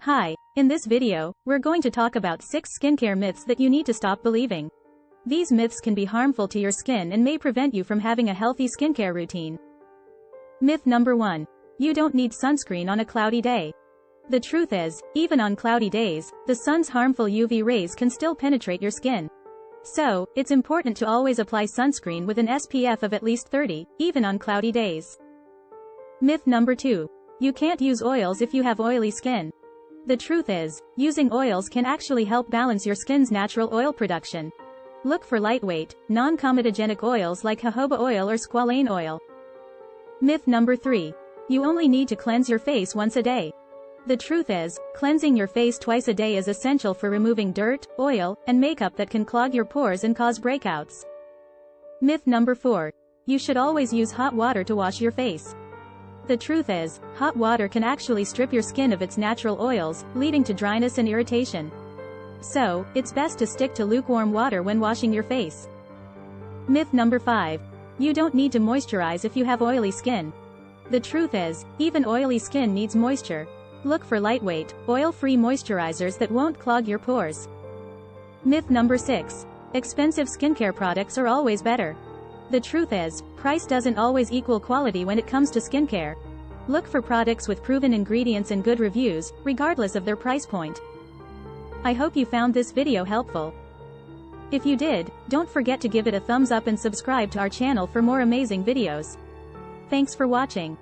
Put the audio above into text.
Hi, in this video, we're going to talk about 6 skincare myths that you need to stop believing. These myths can be harmful to your skin and may prevent you from having a healthy skincare routine. Myth number 1. You don't need sunscreen on a cloudy day. The truth is, even on cloudy days, the sun's harmful UV rays can still penetrate your skin. So, it's important to always apply sunscreen with an SPF of at least 30, even on cloudy days. Myth number 2. You can't use oils if you have oily skin. The truth is, using oils can actually help balance your skin's natural oil production. Look for lightweight, non-comedogenic oils like jojoba oil or squalane oil. Myth number 3. You only need to cleanse your face once a day. The truth is, cleansing your face twice a day is essential for removing dirt, oil, and makeup that can clog your pores and cause breakouts. Myth number 4. You should always use hot water to wash your face. The truth is, hot water can actually strip your skin of its natural oils, leading to dryness and irritation. So, it's best to stick to lukewarm water when washing your face. Myth number 5. You don't need to moisturize if you have oily skin. The truth is, even oily skin needs moisture. Look for lightweight, oil-free moisturizers that won't clog your pores. Myth number 6. Expensive skincare products are always better. The truth is, price doesn't always equal quality when it comes to skincare. Look for products with proven ingredients and good reviews, regardless of their price point. I hope you found this video helpful. If you did, don't forget to give it a thumbs up and subscribe to our channel for more amazing videos. Thanks for watching.